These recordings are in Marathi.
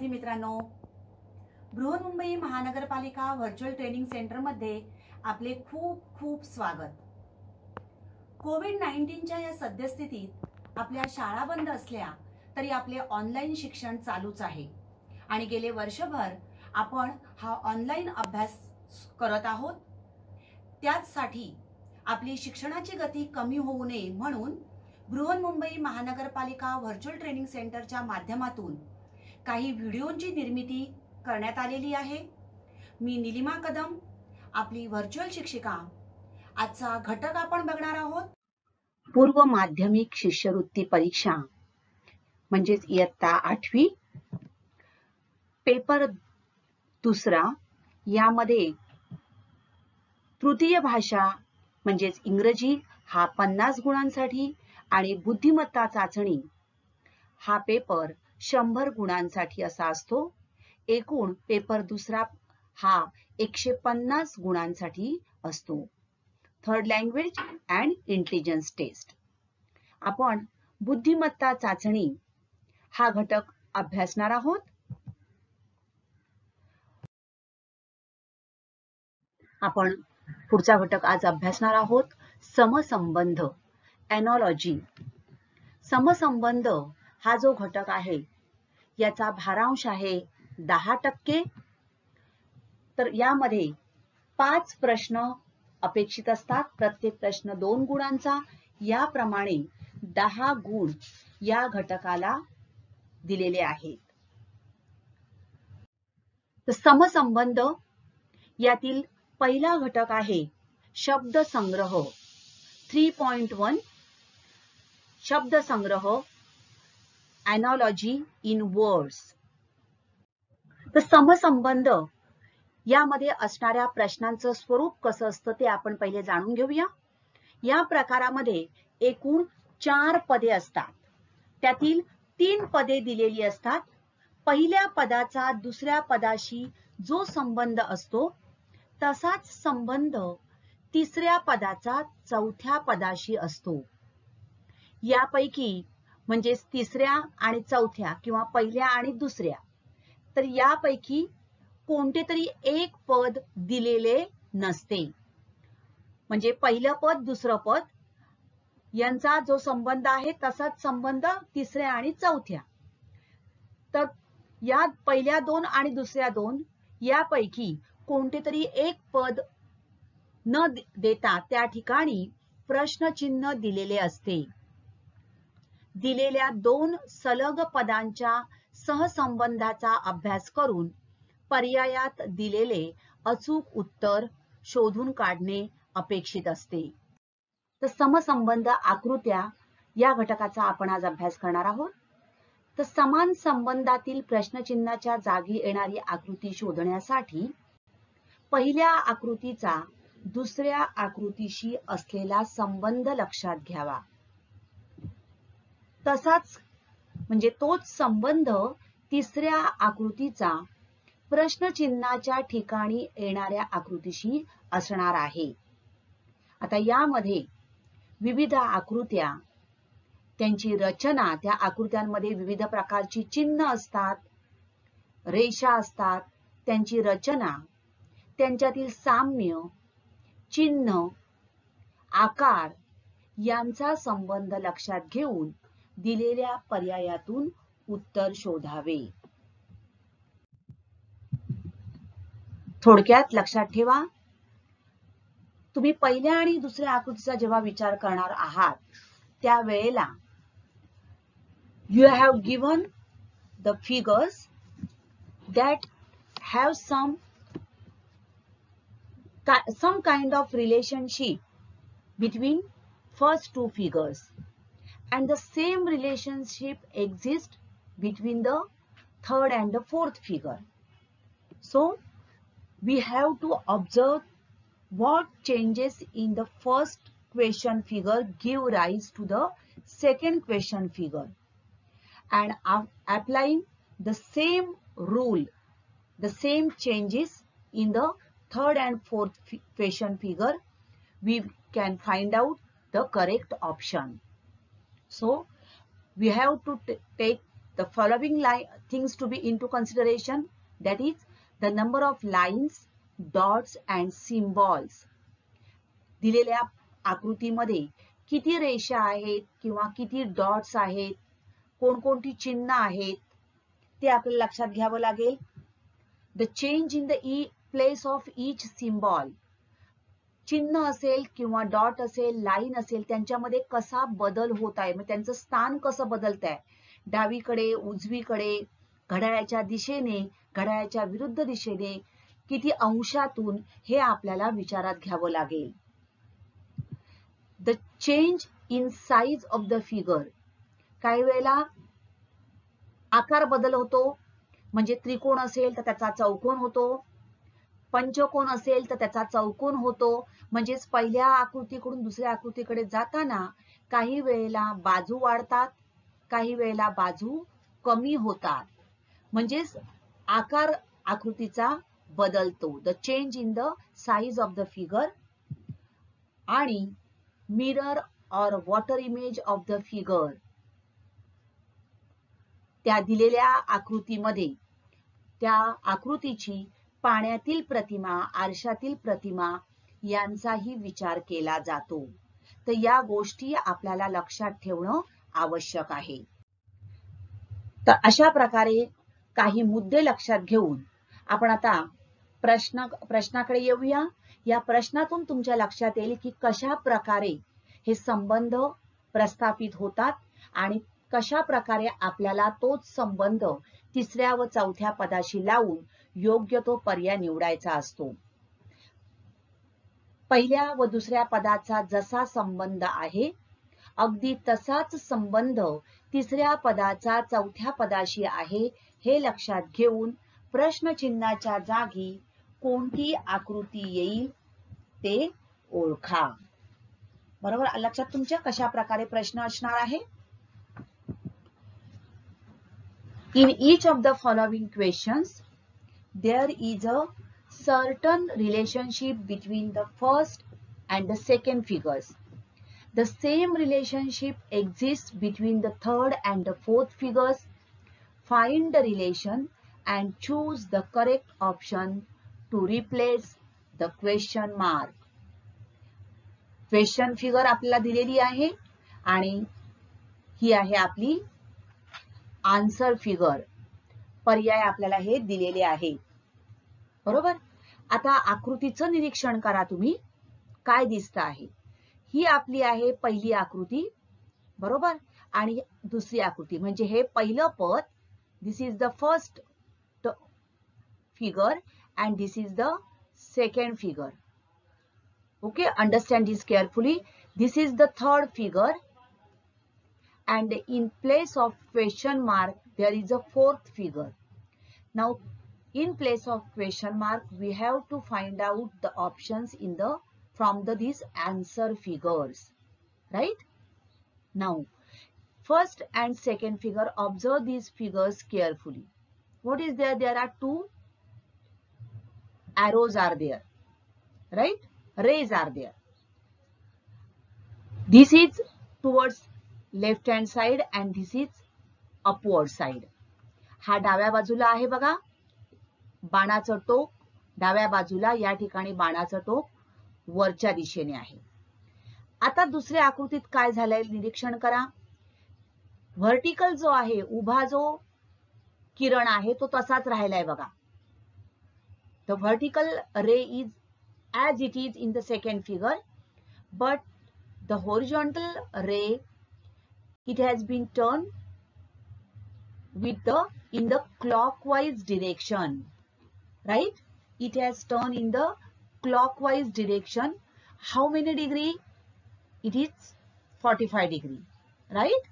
विद्यार्थी मित्रांनो, बृहन्मुंबई महानगरपालिका व्हर्च्युअल ट्रेनिंग सेंटर मध्ये आपले खूप खूप स्वागत। कोविड-19च्या या सद्यस्थितीत आपल्या शाळा बंद असल्या तरी आपले ऑनलाईन शिक्षण चालूच आहे आणि गेले वर्षभर आपण हा ऑनलाईन अभ्यास करत आहोत। त्यासाठी आपली शिक्षणाची गती कमी होऊ नये म्हणून बृहन्मुंबई महानगरपालिका व्हर्च्युअल ट्रेनिंग सेंटरच्या माध्यमातून काही व्हिडिओंची निर्मिती करण्यात आलेली आहे। मी निलिमा कदम, आपली व्हर्च्युअल शिक्षिका। आजचा घटक आपण बघणार आहोत पूर्व माध्यमिक शिष्यवृत्ती परीक्षा म्हणजेच इयत्ता 8वी पेपर दुसरा। यामध्ये तृतीय भाषा म्हणजेच इंग्रजी हा 50 गुणांसाठी आणि बुद्धिमत्ता चाचणी हा पेपर 100 गुणांसाठी असा असतो। एकूण पेपर दुसरा हा 150 गुणांसाठी असतो। Third language and intelligence test. आपण बुद्धिमत्ता चाचणी हा घटक अभ्यासणार आहोत। आपण पुढचा घटक आज अभ्यासणार आहोत समसंबंध, एनॉलॉजी। समसंबंध हा जो घटक आहे याचा भारांश आहे 10%। तर यामध्ये 5 प्रश्न अपेक्षित असतात, प्रत्येक प्रश्न 2 गुणांचा। याप्रमाणे 10 गुण या घटकाला दिलेले आहेत। तर समसंबंध यातील पहिला घटक आहे शब्द संग्रह 3.1 शब्द संग्रह एनॉलॉजी इन वर्ड्स। तर समसंबंध यामध्ये असणाऱ्या प्रश्नांचं स्वरूप कसं असतं ते आपण पहिले जाणून घेऊया। या प्रकारामध्ये एकूण 4 पदे असतात, त्यातील 3 पदे दिलेली असतात। पहिल्या पदाचा दुसऱ्या पदाशी जो संबंध असतो तसाच संबंध तिसऱ्या पदाचा चौथ्या पदाशी असतो। यापैकी म्हणजेच तिसऱ्या आणि चौथ्या किंवा पहिल्या आणि दुसऱ्या, तर यापैकी कोणते तरी एक पद दिलेले नसते। म्हणजे पहिलं पद दुसरं पद यांचा जो संबंध आहे तसाच संबंध तिसऱ्या आणि चौथ्या। तर या पहिल्या 2 आणि दुसऱ्या 2 यापैकी कोणते तरी एक पद न देता त्या ठिकाणी प्रश्नचिन्ह दिलेले असते। दिलेल्या 2 सलग पदांच्या सहसंबंधाचा अभ्यास करून पर्यायात दिलेले अचूक उत्तर शोधून काढणे अपेक्षित असते। तर समसंबंध आकृत्या या घटकाचा आपण आज अभ्यास करणार आहोत। तर समान संबंधातील प्रश्नचिन्हाच्या जागी येणारी आकृती शोधण्यासाठी पहिल्या आकृतीचा दुसऱ्या आकृतीशी असलेला संबंध लक्षात घ्यावा। तसाच म्हणजे तोच संबंध तिसऱ्या आकृतीचा प्रश्नचिन्हाच्या ठिकाणी येणाऱ्या आकृतीशी असणार आहे। आता यामध्ये विविध आकृत्या, त्यांची रचना, त्या आकृत्यांमध्ये विविध प्रकारची चिन्ह असतात, रेषा असतात, त्यांची रचना, त्यांच्यातील साम्य, चिन्ह, आकार यांचा संबंध लक्षात घेऊन दिलेल्या पर्यायातून उत्तर शोधावे। थोडक्यात लक्षात ठेवा, तुम्ही पहिल्या आणि दुसऱ्या आकृतीचा जेव्हा विचार करणार आहात त्यावेळेला you have given the figures that have some kind of relationship between first 2 figures and the same relationship exists between the third and the fourth figure. So we have to observe what changes in the first question figure give rise to the second question figure, and applying the same rule, the same changes in the third and fourth question figure, we can find out the correct option. So we have to take the following things to be into consideration, that is the number of lines, dots and symbols. दिलेल्या आकृतीमध्ये किती रेषा आहेत किंवा किती डॉट्स आहेत, कोणकोणती चिन्ह आहेत ते आपल्याला लक्षात घ्यावं लागेल. The change in the place of each symbol, चिन्ह असेल किंवा डॉट असेल, लाईन असेल, त्यांच्यामध्ये कसा बदल होत आहे, म्हणजे त्यांचं स्थान कसं बदलत आहे, डावीकडे, उजवीकडे, घड्याळाच्या दिशेने, घड्याळाच्या विरुद्ध दिशेने, किती अंशातून, हे आपल्याला विचारात घ्यावं लागेल. The change in size of the figure, काही वेळेला आकार बदल होतो, म्हणजे त्रिकोण असेल तर त्याचा चौकोन होतो, पंचकोन असेल तर त्याचा चौकोन होतो. म्हणजेच पहिल्या आकृतीकडून दुसऱ्या आकृतीकडे जाताना काही वेळेला बाजू वाढतात, काही वेळेला बाजू कमी होतात, म्हणजेच आकार आकृतीचा बदलतो. The change in the size of the figure. आणि मिरर और water image of the figure, त्या दिलेल्या आकृतीमध्ये त्या आकृतीची पाण्यातील प्रतिमा, आरशातील प्रतिमा यांचाही विचार केला जातो. तर या गोष्टी आपल्याला लक्षात ठेवणं आवश्यक आहे. तर अशा प्रकारे काही मुद्दे लक्षात घेऊन आपण आता प्रश्नाकडे येऊया. या प्रश्नातून तुमच्या लक्षात येईल की कशा प्रकारे हे संबंध प्रस्थापित होतात आणि कशा प्रकारे आपल्याला तोच संबंध तिसऱ्या व चौथ्या पदाशी लावून योग्य तो पर्याय निवडायचा असतो. पहिल्या व दुसऱ्या पदाचा जसा संबंध आहे अगदी तसाच संबंध तिसऱ्या पदाचा चौथ्या पदाशी आहे, हे लक्षात घेऊन प्रश्नचिन्हाच्या जागी कोणती आकृती येईल ते ओळखा. बरोबर, लक्षात तुमच्या कशा प्रकारे प्रश्न असणार आहे. In each of the following questions, there is a certain relationship between the first and the second figures. The same relationship exists between the third and the fourth figures. Find the relation and choose the correct option to replace the question mark. Question figure आपल्याला दिलेली आहे आणि ही आहे आपली आन्सर फिगर. पर्याय आपल्याला हे दिलेले आहे. बरोबर. आता आकृतीचं निरीक्षण करा तुम्ही, काय दिसत आहे. ही आपली आहे पहिली आकृती, बरोबर, आणि दुसरी आकृती म्हणजे हे पहिलं पद. This is the first figure and this is the second figure. Okay, understand this carefully. This is the third figure and in place of question mark there is a fourth figure. Now in place of question mark we have to find out the options in the from these answer figures, right? Now first and second figure, observe these figures carefully. What is there? There are two arrows are there, right? Rays are there. This is towards left hand side and this is upward side. हा डाव्या बाजूला आहे बघा, बाणाचं टोक डाव्या बाजूला, या ठिकाणी बाणाचं टोक वरच्या दिशेने आहे. आता दुसऱ्या आकृतीत काय झालंय निरीक्षण करा. व्हर्टिकल जो आहे, उभा जो किरण आहे तो तसाच राहिलाय बघा. The vertical ray is as it is in the second figure, but the horizontal ray it has been turned with in the clockwise direction, right? It has turned in the clockwise direction. How many degree? It is 45 degree, right?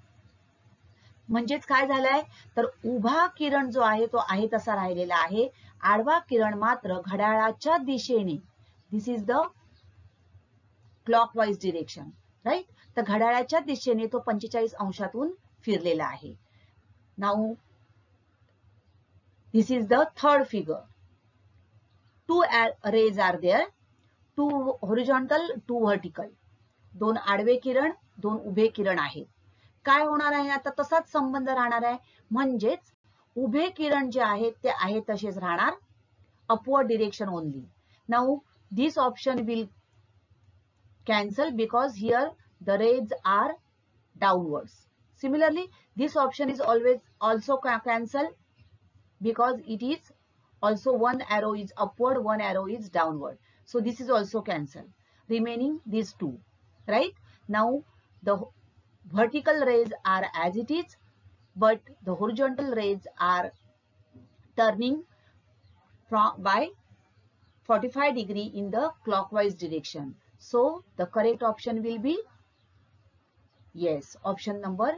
म्हणजेच काय झालंय तर उभा किरण जो आहे तो आहे तसा राहिलेला आहे, आडवा किरण मात्र घड्याळाच्या दिशेने, this is the clockwise direction, right? तर घड्याळाच्या दिशेने तो 45 अंशातून फिरलेला आहे. Now this is the third figure. Two rays are there, two horizontal, two vertical. दोन आडवे किरण, दोन उभे किरण आहेत. काय होणार आहे आता तसाच संबंध राहणार आहे, म्हणजेच उभे किरण जे आहेत ते आहे तसेच राहणार, upward direction only. Now this option will cancel because here the rays are downwards. Similarly, this option is always also cancel because it is also one arrow is upward, one arrow is downward. So this is also cancel. Remaining these two, right? Now the vertical rays are as it is, but the horizontal rays are turning by 45 degree in the clockwise direction. So the correct option will be, yes, option number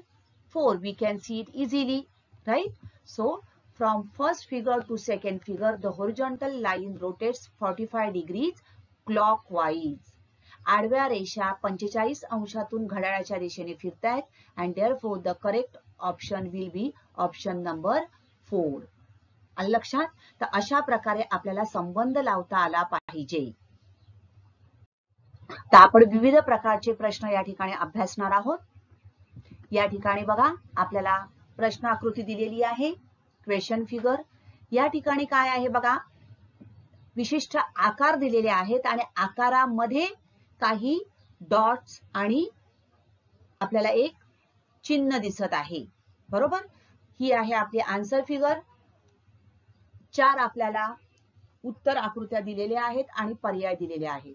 4. We can see it easily, right? So from first figure to second figure, the horizontal line rotates 45 degrees clockwise. आडव्या रेषा 45 अंशातून घड्याळाच्या दिशेने फिरतायत, and therefore the correct option will be option number 4. आलं लक्षात? तर अशा प्रकारे आपल्याला संबंध लावता आला पाहिजे. तर आपण विविध प्रकारचे प्रश्न या ठिकाणी अभ्यासणार आहोत. या ठिकाणी बघा आपल्याला प्रश्न आकृती दिलेली आहे, क्वेश्चन फिगर. या ठिकाणी काय आहे बघा, विशिष्ट आकार दिलेले आहेत आणि आकारामध्ये काही डॉट्स आणि आपल्याला एक चिन्ह दिसत आहे, बरोबर. ही आहे आपली आन्सर फिगर. 4 आपल्याला उत्तर आकृत्या दिलेल्या आहेत आणि पर्याय दिलेले आहेत.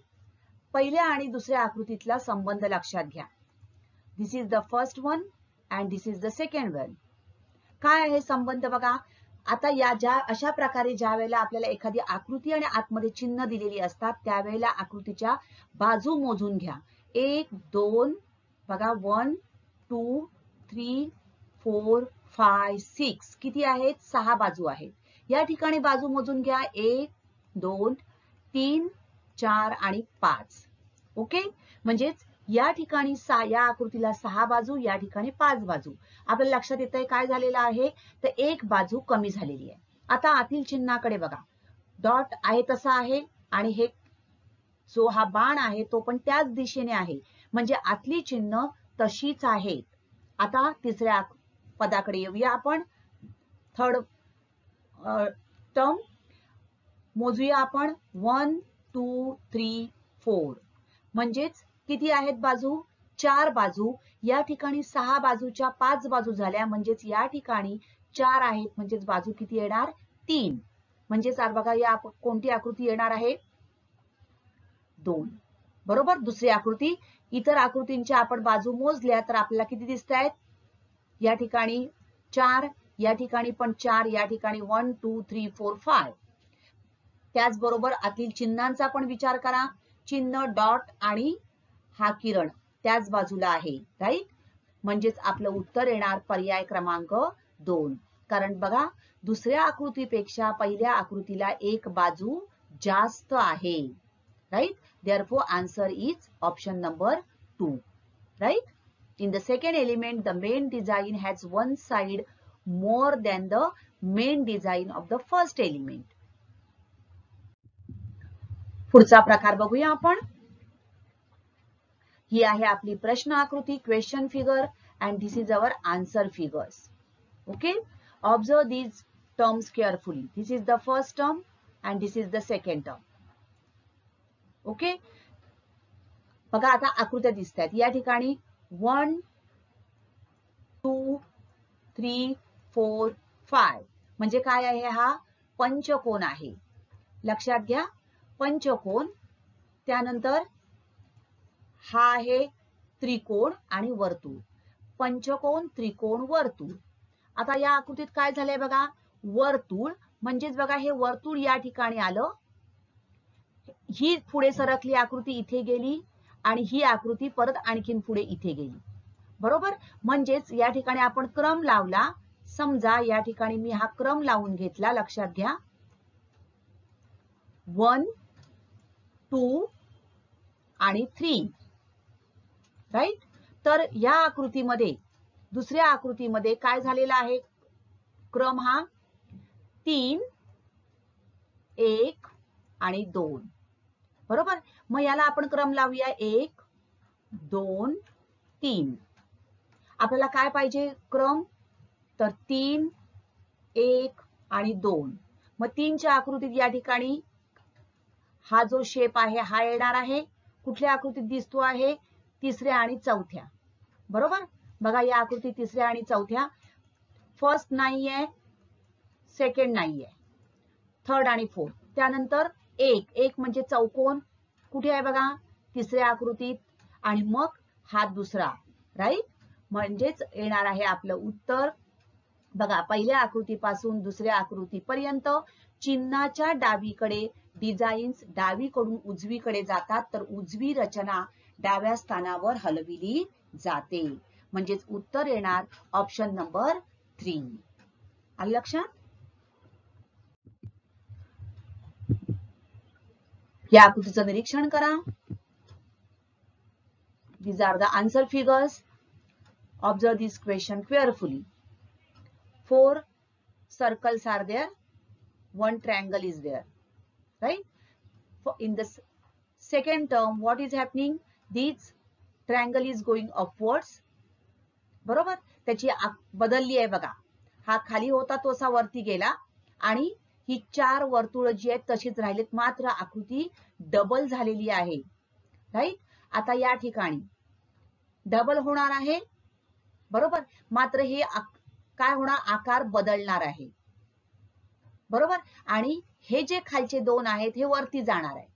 पहिल्या आणि दुसऱ्या आकृतीतला संबंध लक्षात घ्या. This is the first one and this is the second one. काय आहे संबंध बघा. आता या ज्या अशा प्रकारे ज्या वेळेला आपल्याला एखादी आकृती आणि आतमध्ये चिन्ह दिलेली असतात त्यावेळेला आकृतीच्या बाजू मोजून घ्या. 1 2 बघा 1 2 3 4 5 6 किती आहेत, 6 बाजू आहेत. या ठिकाणी बाजू मोजून घ्या 1 2 3 4 आणि 5. ओके, म्हणजेच या ठिकाणी या आकृतीला 6 बाजू, या ठिकाणी 5 बाजू. आपल्याला लक्षात येतंय काय झालेलं आहे, तर एक बाजू कमी झालेली आहे. आता आतील चिन्हाकडे बघा, डॉट आहे तसा आहे आणि हे जो हा बाण आहे तो पण त्याच दिशेने आहे, म्हणजे आतली चिन्ह तशीच आहेत. आता तिसऱ्या पदाकडे येऊया आपण. थर्ड टर्म मोजूया आपण. 1 2 3 4 म्हणजेच किती आहेत बाजू, 4 बाजू. या ठिकाणी 6 बाजूच्या 5 बाजू झाल्या, म्हणजेच या ठिकाणी 4 आहेत, म्हणजेच बाजू किती येणार, 3. म्हणजेच बघा या कोणती आकृती येणार आहे, 2, बरोबर. दुसरी आकृती. इतर आकृतींच्या आपण बाजू मोजल्या तर आपल्याला किती दिसत आहेत, या ठिकाणी 4, या ठिकाणी पण 4, या ठिकाणी 1 2 3 4 5. त्याचबरोबर आतील चिन्हांचा पण विचार करा. चिन्ह डॉट आणि हा किरण त्याच बाजूला आहे, राईट. म्हणजेच आपलं उत्तर येणार पर्याय क्रमांक 2. कारण बघा दुसऱ्या आकृतीपेक्षा पहिल्या आकृतीला एक बाजू जास्त आहे, right. Therefore answer is option number 2, right. In the second element, the main design has one side more than the main design of the first element. पुढचा प्रकार बघूया आपण. ही आहे आपली प्रश्न आकृती, question figure, and this is our answer figures. Okay, observe these terms carefully. This is the first term and this is the second term. Okay, बघा आता आकृत्या दिसत आहेत. या ठिकाणी 1 2 3 4 5 म्हणजे काय आहे, हा पंचकोन आहे. लक्षात घ्या, पंचकोन. त्यानंतर हा आहे त्रिकोण आणि वर्तुळ. पंचकोन, त्रिकोण, वर्तुळ. आता या आकृतीत काय झालंय बघा, वर्तुळ. म्हणजेच बघा हे वर्तुळ या ठिकाणी आलं, ही पुढे सरकली आकृती इथे गेली आणि ही आकृती परत आणखीन पुढे इथे गेली, बरोबर. म्हणजेच या ठिकाणी आपण क्रम लावला. समजा या ठिकाणी मी हा क्रम लावून घेतला, लक्षात घ्या 1 2 आणि 3, राईट. तर या आकृतीमध्ये दुसऱ्या आकृतीमध्ये काय झालेला आहे, क्रम हा 3 1 आणि 2, बरोबर. मग याला आपण क्रम लावूया 1 2 3. आपल्याला काय पाहिजे क्रम, तर 3, 1 आणि 2. मग 3च्या आकृतीत या ठिकाणी हा जो शेप आहे हा येणार आहे. कुठल्या आकृतीत दिसतो आहे, तिसऱ्या आणि चौथ्या. बरोबर, बघा या आकृतीत तिसऱ्या आणि चौथ्या. फर्स्ट नाहीये, सेकंड नाहीये, थर्ड आणि फोर्थ. त्यानंतर एक म्हणजे चौकोन कुठे आहे बघा, तिसऱ्या आकृतीत. आणि मग हा दुसरा, राईट. म्हणजेच येणार आहे आपलं उत्तर. बघा पहिल्या आकृतीपासून दुसऱ्या आकृतीपर्यंत चिन्हाच्या डावीकडे डिझाईन्स डावीकडून उजवीकडे जातात, तर उजवी रचना डाव्या स्थानावर हलविली जाते. म्हणजेच उत्तर येणार ऑप्शन नंबर 3. आलं लक्षात? या आकृतीचं निरीक्षण करा. These are the answer figures. Observe this question carefully. 4 circles are there, 1 triangle is there, right? In the second term, what is happening? This triangle is going upwards. बरोबर, त्याची बदलली आहे बघा. हा खाली होता तो असा वरती गेला आणि ही 4 वर्तुळ जी आहेत तशीच राहिलेत, मात्र आकृती डबल झालेली आहे, राईट. आता या ठिकाणी डबल होणार आहे, बरोबर, मात्र हे काय होणार, आकार बदलणार आहे, बरोबर. आणि हे जे खालचे 2 आहेत हे वरती जाणार आहे,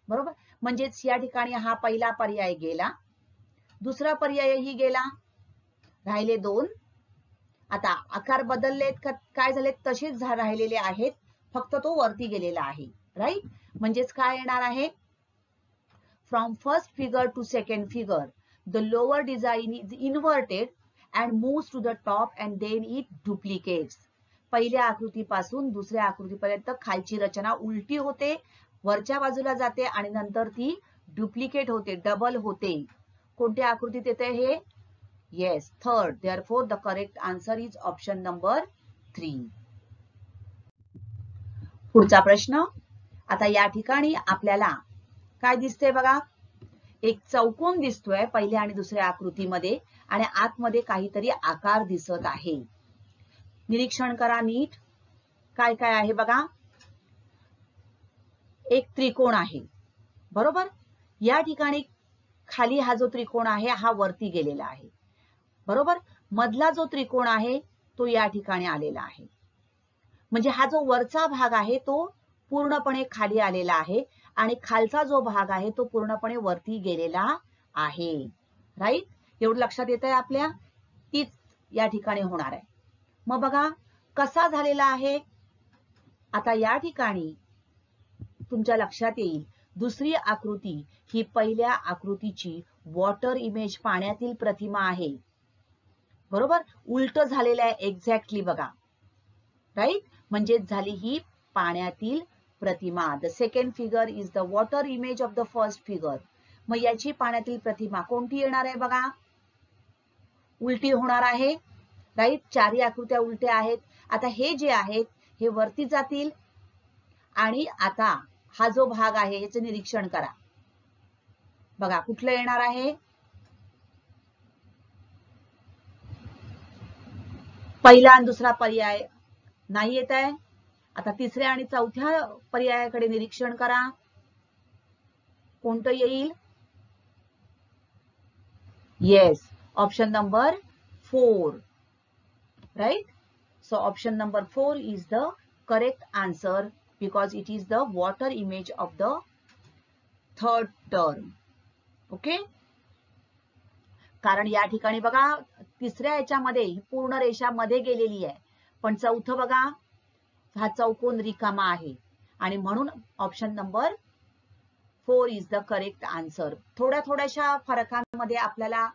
बरोबर. म्हणजेच या ठिकाणी हा पहिला पर्याय गेला, दुसरा पर्यायही गेला, राहिले 2. आता आकार बदललेत का काय झालेत, तसेच राहिलेले आहेत, फक्त तो वरती गेलेला आहे, राईट. म्हणजेच काय येणार आहे, from first figure to second figure the lower design is inverted and moves to the top and then it duplicates. पहिल्या आकृतीपासून दुसऱ्या आकृतीपर्यंत खालची रचना उलटी होते, वरच्या बाजूला जाते आणि नंतर ती डुप्लिकेट होते, डबल होते. कोणत्या आकृतीत येते हे? Yes, third. Therefore the correct answer is option number 3. पुढचा प्रश्न. आता या ठिकाणी आपल्याला काय दिसतंय बघा, एक चौकोन दिसतोय पहिल्या आणि दुसऱ्या आकृतीमध्ये आणि आतमध्ये काहीतरी आकार दिसत आहे. निरीक्षण करा नीट, काय काय आहे बघा. एक त्रिकोण आहे, बरोबर. या ठिकाणी खाली हा जो त्रिकोण आहे हा वरती गेलेला आहे, बरोबर. मधला जो त्रिकोण आहे तो या ठिकाणी आलेला आहे. म्हणजे हा जो वरचा भाग आहे तो पूर्णपणे खाली आलेला आहे आणि खालचा जो भाग आहे तो पूर्णपणे वरती गेलेला आहे, राईट. एवढं लक्षात येत आहे आपल्या, तीच या ठिकाणी होणार आहे. मग बघा कसा झालेला आहे. आता या ठिकाणी तुमच्या लक्षात येईल दुसरी आकृती ही पहिल्या आकृतीची वॉटर इमेज, पाण्यातील प्रतिमा आहे, बरोबर. उलट झालेलं आहे एक्झॅक्टली बघा, राईट. म्हणजे झाली ही पाण्यातील प्रतिमा. The second figure is the water image of the first figure. मग याची पाण्यातील प्रतिमा कोणती येणार आहे बघा, उलटी होणार आहे, राईट. चारही आकृत्या उलट्या आहेत. आता हे जे आहेत हे वरती जातील आणि आता हा जो भाग आहे याचे निरीक्षण करा. बघा कुठलं येणार आहे, पहिला आणि दुसरा पर्याय नाही येत आहे. आता तिसऱ्या आणि चौथ्या पर्यायाकडे निरीक्षण करा, कोणतं येईल. Yes, option number 4, right. So option number 4 is the correct answer because it is the water image of the third term. Okay. कारण या ठिकाणी बघा तिसऱ्या याच्यामध्ये पूर्ण रेषा मध्ये गेलेली आहे, पण चौथं बघा हा चौकोन रिकामा आहे आणि म्हणून option number 4 is the correct answer. थोड्याशा फरकांमध्ये आपल्याला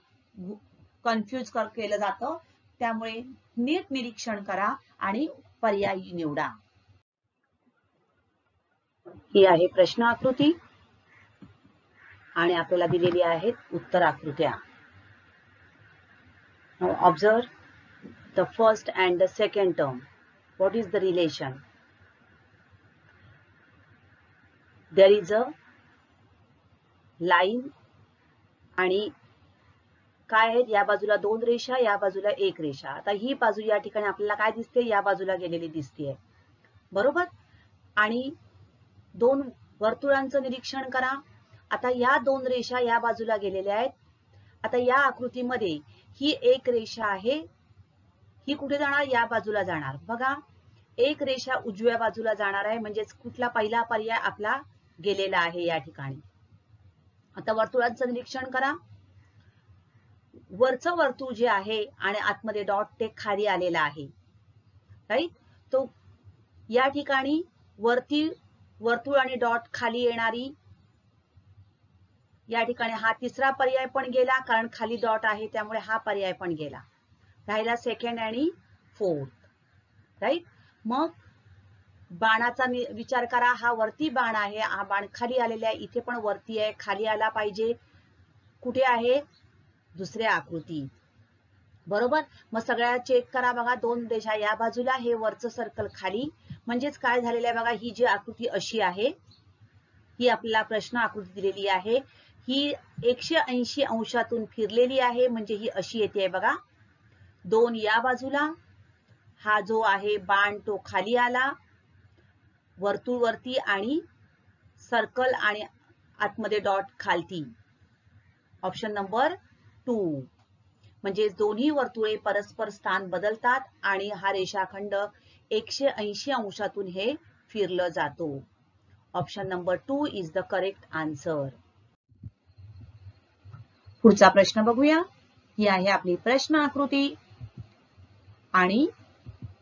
कन्फ्यूज केलं जातं, त्यामुळे नीट निरीक्षण करा आणि पर्याय निवडा. ही आहे प्रश्न आकृती आणि आपल्याला दिलेली आहेत उत्तर आकृत्या. Now observe the first and the second term. What is the relation? There is a line आणि काय आहेत, या बाजूला 2 रेषा, या बाजूला 1 रेषा. आता ही बाजू या ठिकाणी आपल्याला काय दिसते, या बाजूला गेलेली दिसतेय, बरोबर. आणि 2 वर्तुळांचं निरीक्षण करा. आता या 2 रेषा या बाजूला गेलेल्या आहेत. आता या आकृतीमध्ये ही एक रेषा आहे, ही कुठे जाणार, या बाजूला जाणार. बघा, एक रेषा उजव्या बाजूला जाणार आहे, म्हणजेच कुठला पहिला पर्याय आपला गेलेला आहे या ठिकाणी. आता वर्तुळांचं निरीक्षण करा. वरचं वर्तुळ जे आहे आणि आतमध्ये डॉट ते खाली आलेला आहे, राईट. तो या ठिकाणी वरती वर्तुळ आणि डॉट खाली येणारी, या ठिकाणी हा तिसरा पर्याय पण गेला, कारण खाली डॉट आहे त्यामुळे हा पर्याय पण गेला. राहिला सेकंड आणि फोर्थ, राईट. मग बाणाचा विचार करा. हा वरती बाण आहे, हा बाण खाली आलेला आहे, इथे पण वरती आहे, खाली आला पाहिजे. कुठे आहे, दुसऱ्या आकृती, बरोबर. मग सगळ्या चेक करा. बघा, 2 रेषा या बाजूला, हे वरचं सर्कल खाली, म्हणजेच काय झालेलं आहे बघा, ही जी आकृती अशी आहे, ही आपल्याला प्रश्न आकृती दिलेली आहे, ही 180 अंशातून फिरलेली आहे, म्हणजे ही अशी येते बघा. 2 या बाजूला, हा जो आहे बाण तो खाली आला, वर्तुळ वरती आणि सर्कल आणि आतमध्ये डॉट खालती. Option number 2. म्हणजे दोन्ही वर्तुळे परस्पर स्थान बदलतात आणि हा रेषाखंड 180 अंशातून हे फिरलं जातो. Option number 2 is the correct answer. पुढचा प्रश्न बघूया. ही आहे आपली प्रश्न आकृती आणि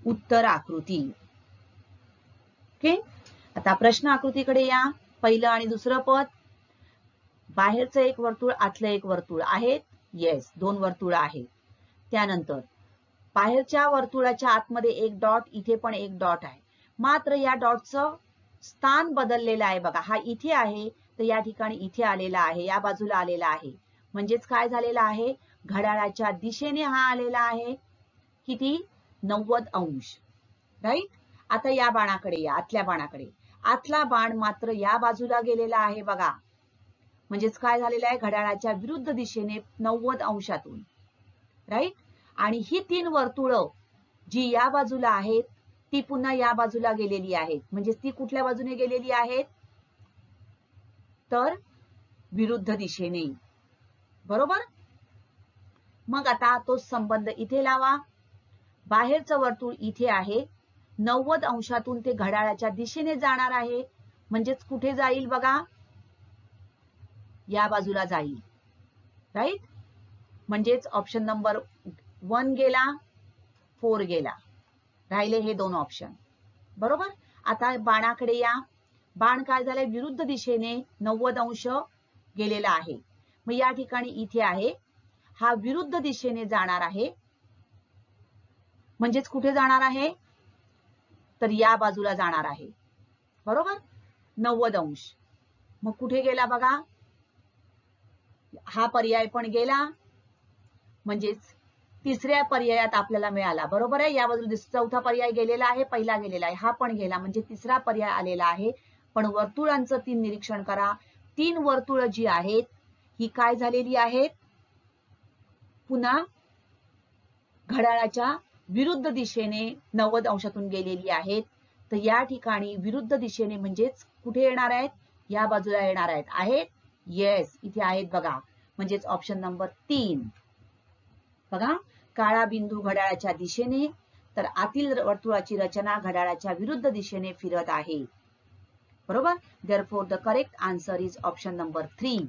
उत्तर आकृती. ओके. आता प्रश्न आकृतीकडे या. पहिलं आणि दुसरं पद. बाहेरचं एक वर्तुळ, आतलं एक वर्तुळ आहेत. येस, 2 वर्तुळ आहेत. त्यानंतर बाहेरच्या वर्तुळाच्या आतमध्ये एक डॉट, इथे पण एक डॉट आहे. मात्र या डॉटचं स्थान बदललेलं आहे बघा. हा इथे आहे तर या ठिकाणी इथे आलेला आहे, या बाजूला आलेला आहे. म्हणजेच काय झालेलं आहे, घड्याळाच्या दिशेने हा आलेला आहे. किती, 90 अंश, राईट. आता या बाणाकडे या, आतल्या बाणाकडे. आतला बाण मात्र या बाजूला गेलेला आहे बघा. म्हणजेच काय झालेलं आहे, घड्याळाच्या विरुद्ध दिशेने 90 अंशातून, राईट. आणि ही 3 वर्तुळं जी या बाजूला आहेत ती पुन्हा या बाजूला गेलेली आहेत. म्हणजे ती कुठल्या बाजूने गेलेली आहेत, तर विरुद्ध दिशेने, बरोबर. मग आता तो संबंध इथे लावा. बाहेरचं वर्तुळ इथे आहे, 90 अंशातून ते घड्याळाच्या दिशेने जाणार आहे. म्हणजेच कुठे जाईल बघा, या बाजूला जाईल, राईट. म्हणजेच ऑप्शन नंबर 1 गेला, 4 गेला. राहिले हे 2 ऑप्शन, बरोबर. आता बाणाकडे या. बाण काय झालंय, विरुद्ध दिशेने 90 अंश गेलेला आहे. मग या ठिकाणी इथे आहे, हा विरुद्ध दिशेने जाणार आहे. म्हणजेच कुठे जाणार आहे, तर या बाजूला जाणार आहे, बरोबर, 90 अंश. मग कुठे गेला बघा, हा पर्याय पण गेला. म्हणजेच तिसऱ्या पर्यायात आपल्याला मिळाला, बरोबर आहे. या बाजूला चौथा पर्याय गेलेला आहे, पहिला गेलेला आहे, हा पण गेला. म्हणजे तिसरा पर्याय आलेला आहे. पण वर्तुळांचं 3 निरीक्षण करा. 3 वर्तुळ जी आहेत ही काय झालेली आहेत, पुन्हा घड्याळाच्या विरुद्ध दिशेने 90 अंशातून गेलेली आहेत. तर या ठिकाणी विरुद्ध दिशेने म्हणजेच कुठे येणार आहेत, या बाजूला येणार आहेत. आहेत, येस, इथे आहेत बघा. म्हणजेच ऑप्शन नंबर 3 बघा. काळा बिंदू घड्याळाच्या दिशेने, तर आतील वर्तुळाची रचना घड्याळाच्या विरुद्ध दिशेने फिरत आहे, बरोबर. Therefore the correct answer is option number 3.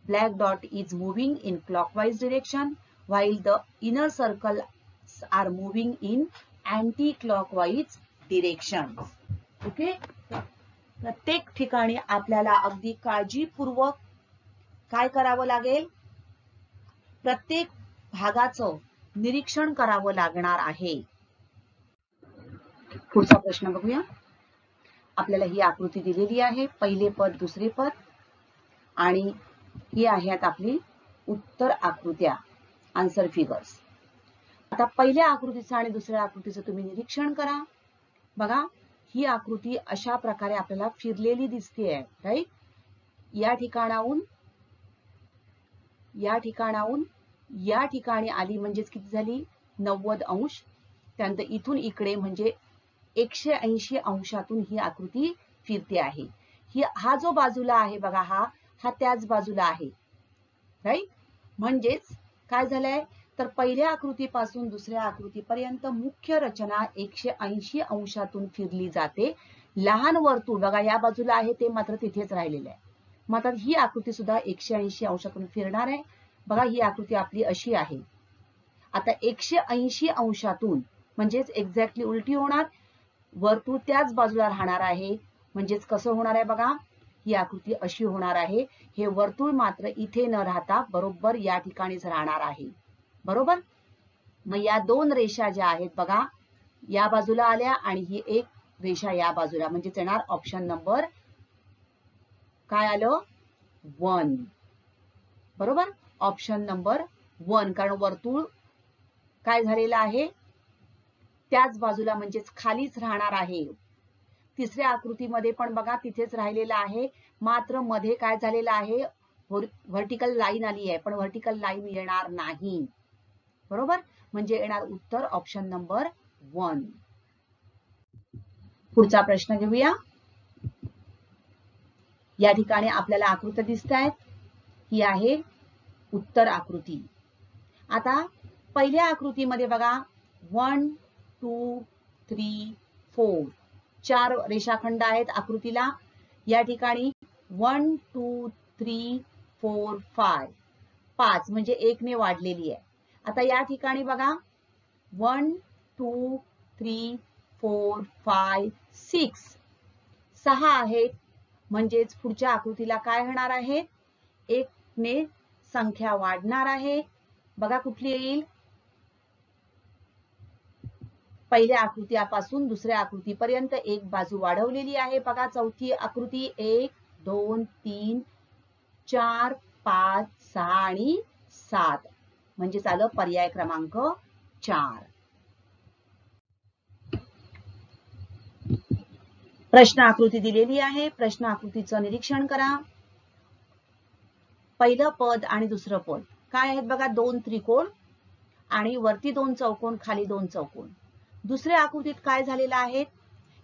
Black dot is moving in clockwise direction while the inner circles are moving in anti-clockwise direction. Okay. प्रत्येक ठिकाणी आपल्याला अगदी काळजीपूर्वक काय करावं लागेल, प्रत्येक भागाचं निरीक्षण करावं लागणार आहे. पुढचा प्रश्न बघूया. आपल्याला ही आकृती दिलेली आहे, पहिले पद, दुसरे पद, आणि ही आहेत आपली उत्तर आकृत्या, आन्सर फिगर्स. आता पहिल्या आकृतीचं आणि दुसऱ्या आकृतीचं तुम्ही निरीक्षण करा. बघा, ही आकृती अशा प्रकारे आपल्याला फिरलेली दिसतेय, राईट. या ठिकाणाहून या ठिकाणी आली म्हणजेच किती झाली 90 अंश. त्यानंतर इथून इकडे म्हणजे 180 अंशातून ही आकृती फिरते आहे. हा जो बाजूला आहे बघा, हा त्याच बाजूला आहे, राईट. म्हणजेच काय झालंय तर पहिल्या आकृतीपासून दुसऱ्या आकृतीपर्यंत मुख्य रचना 180 अंशातून फिरली जाते. लहान वर्तुळ बघा या बाजूला आहे ते मात्र तिथेच राहिलेलं आहे. मग आता ही आकृती सुद्धा 180 अंशातून फिरणार आहे. बघा ही आकृती आपली अशी आहे. आता 180 अंशातून म्हणजेच एक्झॅक्टली उलटी होणार, वर्तुळ त्याच बाजूला राहणार आहे. म्हणजेच कसं होणार आहे बघा, ही आकृती अशी होणार आहे. हे वर्तुळ मात्र इथे न राहता बरोबर या ठिकाणीच राहणार आहे, बरोबर. मग या दोन रेषा ज्या आहेत बघा, या बाजूला आल्या आणि ही एक रेषा या बाजूला, म्हणजे येणार ऑप्शन नंबर काय आलं 1, बरोबर. ऑप्शन नंबर 1, कारण वर्तुळ काय झालेलं आहे त्याच बाजूला म्हणजेच खालीच राहणार आहे. तिसऱ्या आकृतीमध्ये पण बघा तिथेच राहिलेलं आहे, मात्र मध्ये काय झालेलं आहे व्हर्टिकल लाईन आली आहे, पण व्हर्टिकल लाईन येणार नाही, बरोबर. म्हणजे येणार उत्तर ऑप्शन नंबर 1. पुढचा प्रश्न घेऊया. या ठिकाणी आपल्याला आकृती दिसत आहेत, ही आहे उत्तर आकृती. आता पहिल्या आकृतीमध्ये बघा 1 2 3 4 4 रेषाखंड आहेत आकृतीला. या ठिकाणी 1 2 3 4 5 5 म्हणजे 1 ने वाढलेली आहे. आता या ठिकाणी बघा 1 2 3 4 5 6 6 आहेत. म्हणजेच पुढच्या आकृतीला काय होणार आहे 1 ने संख्या वाढणार आहे. बघा कुठली येईल, पहिल्या आकृतीपासून दुसऱ्या आकृतीपर्यंत एक बाजू वाढवलेली आहे. बघा चौथी आकृती 1 2 3 4 5 6 आणि 7 म्हणजे झालं पर्याय क्रमांक 4. प्रश्न आकृती दिलेली आहे. प्रश्न आकृतीचं निरीक्षण करा. पहिलं पद आणि दुसरं पद काय आहेत बघा, 2 त्रिकोण आणि वरती 2 चौकोन, खाली 2 चौकोन. दुसऱ्या आकृतीत काय झालेलं आहे,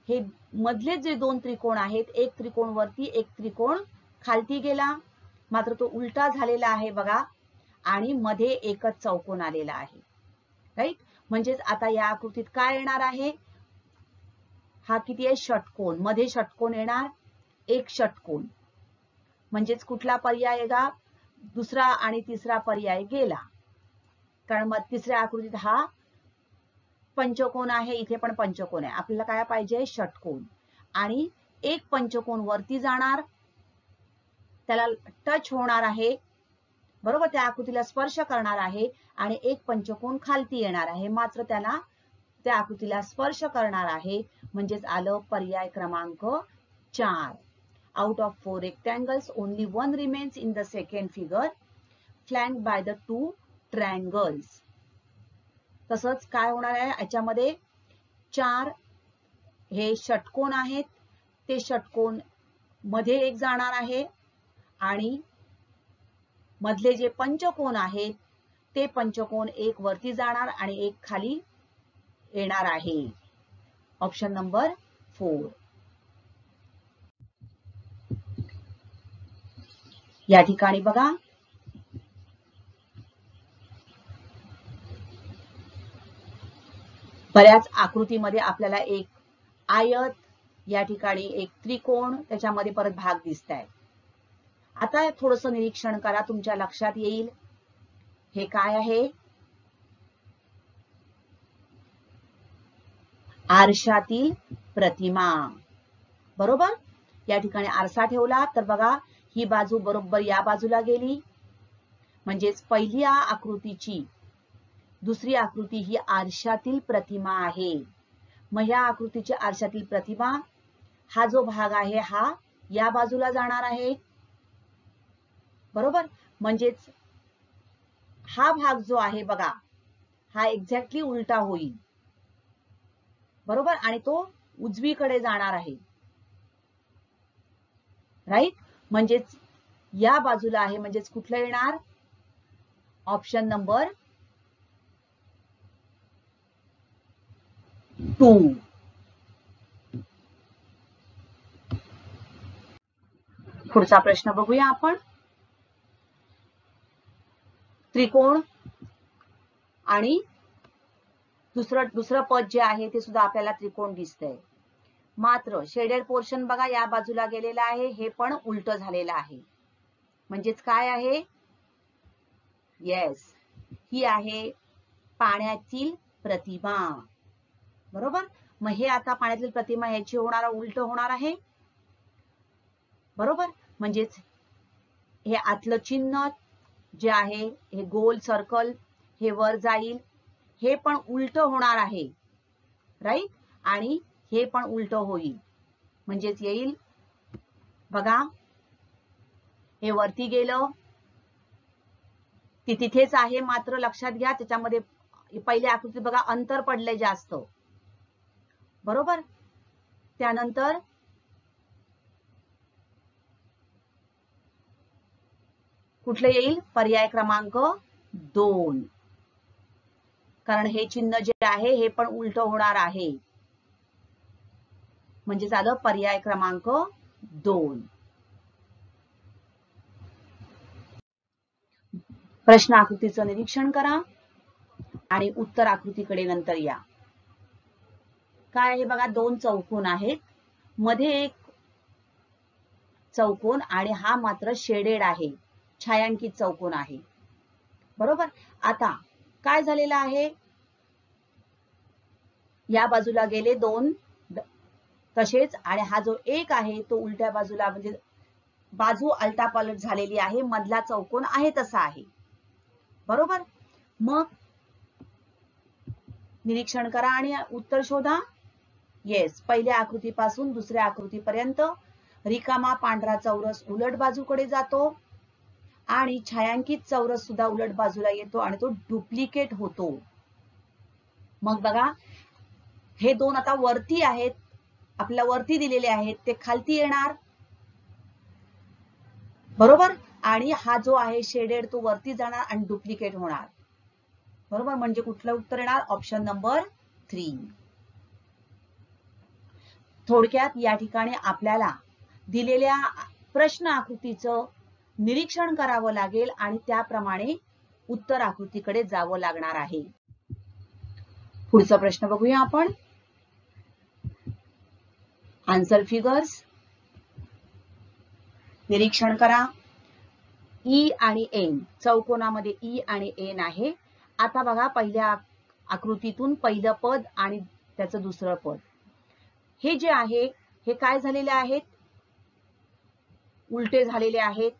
हे मधले जे 2 त्रिकोण आहेत, एक त्रिकोण वरती एक त्रिकोण खालती गेला, मात्र तो उलटा झालेला आहे बघा, आणि मध्ये एकच चौकोन आलेला आहे, राईट. म्हणजेच आता या आकृतीत काय येणार आहे, हा किती आहे षटकोन, मध्ये षटकोन येणार, एक षटकोन. म्हणजेच कुठला पर्याय येगा, दुसरा आणि तिसरा पर्याय गेला, कारण मग तिसऱ्या आकृतीत हा पंचकोन आहे, इथे पण पंचकोन आहे. आपल्याला काय पाहिजे षटकोन, आणि एक पंचकोन वरती जाणार, त्याला टच होणार आहे, बरोबर, त्या आकृतीला स्पर्श करणार आहे, आणि एक पंचकोन खालती येणार आहे, मात्र त्याला त्या आकृतीला स्पर्श करणार आहे. म्हणजेच आलं पर्याय क्रमांक 4. Out of 4 rectangles, only one remains in the second figure, flanked by the 2 triangles. तसंच काय होणार आहे याच्यामध्ये, 4 हे षटकोन आहेत, ते षटकोन मध्ये एक जाणार आहे, आणि मधले जे पंचकोन आहेत ते पंचकोन एक वरती जाणार आणि एक खाली येणार आहे. Option number 4. या ठिकाणी बघा बऱ्याच आकृतीमध्ये आपल्याला एक आयत, या ठिकाणी एक त्रिकोण, त्याच्यामध्ये परत भाग दिसत आहेत. आता थोडस निरीक्षण करा, तुमच्या लक्षात येईल हे काय आहे, आरशातील प्रतिमा, बरोबर. या ठिकाणी आरसा ठेवला तर बघा ही बाजू बरोबर या बाजूला गेली, म्हणजेच पहिल्या आकृतीची दुसरी आकृती ही आरशातील प्रतिमा आहे. मग ह्या आकृतीची आरशातील प्रतिमा हा जो भाग आहे हा या बाजूला जाणार आहे, बरोबर. म्हणजेच हा भाग जो आहे बघा हा एक्झॅक्टली उलटा होईल, बरोबर, आणि तो उजवीकडे जाणार आहे, राईट. म्हणजेच या बाजूला आहे, म्हणजेच कुठलं येणार ऑप्शन नंबर 2. पुढचा प्रश्न बघूया आपण. त्रिकोण आणि दुसरं पद जे आहे ते सुद्धा आपल्याला त्रिकोण दिसतंय. मात्र शेडेड पोर्शन बघा या बाजूला गेलेला आहे, हे पण उलट झालेलं आहे. म्हणजेच काय आहे? येस, ही आहे पाण्यातील प्रतिमा. बरोबर. मग हे आता पाण्यातील प्रतिमा याची होणार उलट होणार आहे. बरोबर. म्हणजेच हे आतलं चिन्ह जे आहे हे गोल सर्कल हे वर जाईल, हे पण उलट होणार आहे. राईट. आणि हे पण उलट होईल. म्हणजेच येईल बघा, हे वरती गेलं ती तिथेच आहे. मात्र लक्षात घ्या त्याच्यामध्ये पहिल्या आकृतीत बघा अंतर पडलंय जास्त. बरोबर. त्यानंतर कुठलं येईल? पर्याय क्रमांक 2. कारण हे चिन्ह जे आहे हे पण उलट होणार आहे. म्हणजे झालं पर्याय क्रमांक 2. प्रश्न आकृतीचं निरीक्षण करा आणि उत्तर आकृतीकडे नंतर या. काय आहे बघा, 2 चौकोन आहेत, मध्ये एक चौकोन आणि हा मात्र शेडेड आहे, छायांकित चौकोन आहे. बरोबर. आता काय झालेलं आहे, या बाजूला गेले 2 तसेच, आणि हा जो एक आहे तो उलट्या बाजूला म्हणजे बाजू आलटापालट झालेली आहे. मधला चौकोन आहे तसा आहे. बरोबर. मग निरीक्षण करा आणि उत्तर शोधा. येस, पहिल्या आकृतीपासून दुसऱ्या आकृतीपर्यंत रिकामा पांढरा चौरस उलट बाजूकडे जातो आणि छायांकित चौरस सुद्धा उलट बाजूला येतो आणि तो डुप्लिकेट होतो. मग बघा, हे 2 आता वरती आहेत, आपल्या वरती दिलेले आहेत, ते खालती येणार. बरोबर. आणि हा जो आहे शेडेड तो वरती जाणार आणि डुप्लिकेट होणार. बरोबर. म्हणजे कुठलं उत्तर येणार? Option number 3. थोडक्यात या ठिकाणी आपल्याला दिलेल्या प्रश्न आकृतीचं निरीक्षण करावं लागेल आणि त्याप्रमाणे उत्तर आकृतीकडे जावं लागणार आहे. पुढचा प्रश्न बघूया आपण. Answer figures. निरीक्षण करा. ई आणि एन, चौकोनामध्ये ई आणि एन आहे. आता बघा, पहिल्या आकृतीतून पहिलं पद आणि त्याचं दुसरं पद हे जे आहे हे काय झालेले आहेत? उलटे झालेले आहेत.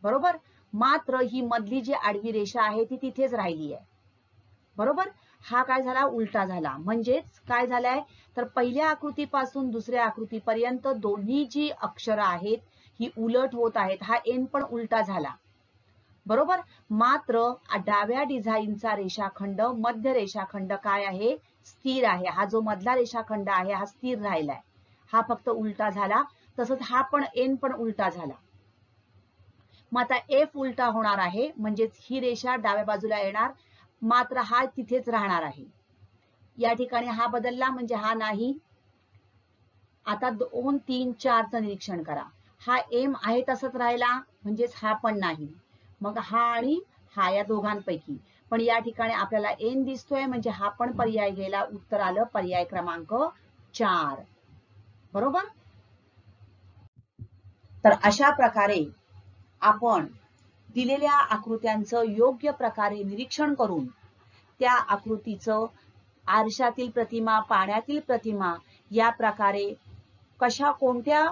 बरोबर. मात्र ही मधली जी आडवी रेषा आहे ती तिथेच राहिली आहे. बरोबर. हा काय झाला? उलटा झाला. म्हणजेच काय झालंय तर पहिल्या आकृतीपासून दुसऱ्या आकृतीपर्यंत दोन्ही जी अक्षरं आहेत ही उलट होत आहेत. हा एन पण उलटा झाला. बरोबर. मात्र डाव्या डिझाईनचा रेषाखंड, मध्य रेषाखंड काय आहे? स्थिर आहे. हा जो मधला रेषाखंड आहे हा स्थिर राहिलाय, हा फक्त उलटा झाला. तसंच हा पण एन पण उलटा झाला. मग आता एफ उलटा होणार आहे, म्हणजेच ही रेषा डाव्या बाजूला येणार, मात्र हा तिथेच राहणार आहे. या ठिकाणी हा बदलला म्हणजे हा नाही. आता 2, 3, 4चं निरीक्षण करा. हा एम आहे तसंच राहिला, म्हणजेच हा पण नाही. मग हा आणि हा या दोघांपैकी. पण या ठिकाणी आपल्याला एन दिसतोय, म्हणजे हा पण पर्याय गेला. उत्तर आलं पर्याय क्रमांक 4. बरोबर. तर अशा प्रकारे आपण दिलेल्या आकृत्यांचं योग्य प्रकारे निरीक्षण करून त्या आकृतीचं आरशातील प्रतिमा, पाण्यातील प्रतिमा या प्रकारे कशा कोणत्या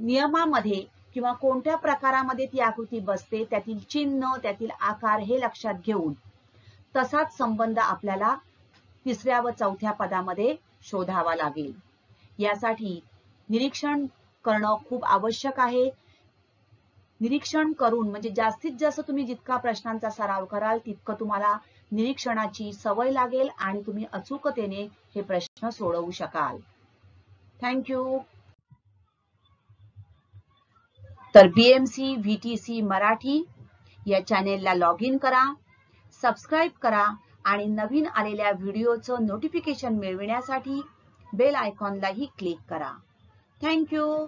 नियमामध्ये किंवा कोणत्या प्रकारामध्ये ती आकृती बसते, त्यातील चिन्ह, त्यातील आकार हे लक्षात घेऊन तसाच संबंध आपल्याला तिसऱ्या व चौथ्या पदामध्ये शोधावा लागेल. यासाठी निरीक्षण करणं खूप आवश्यक आहे. निरीक्षण करून म्हणजे जास्तीत जास्त तुम्ही जितका प्रश्नांचा सराव कराल तितकं तुम्हाला निरीक्षणाची सवय लागेल आणि तुम्ही अचूकतेने हे प्रश्न सोडवू शकाल. थँक्यू. तर BMC VTC मराठी या चॅनेलला लॉग इन करा, सबस्क्राईब करा आणि नवीन आलेल्या व्हिडिओचं नोटिफिकेशन मिळविण्यासाठी बेल आयकॉनलाही क्लिक करा. थँक्यू.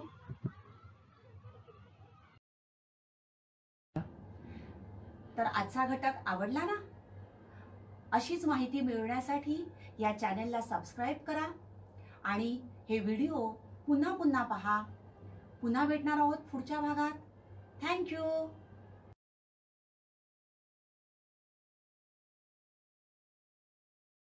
तर आजचा घटक आवडला ना? अशीच माहिती मिळवण्यासाठी या चॅनेलला सबस्क्राईब करा आणि हे व्हिडिओ पुन्हा पुन्हा पहा. पुन्हा भेटणार आहोत पुढच्या भागात. थँक्यू.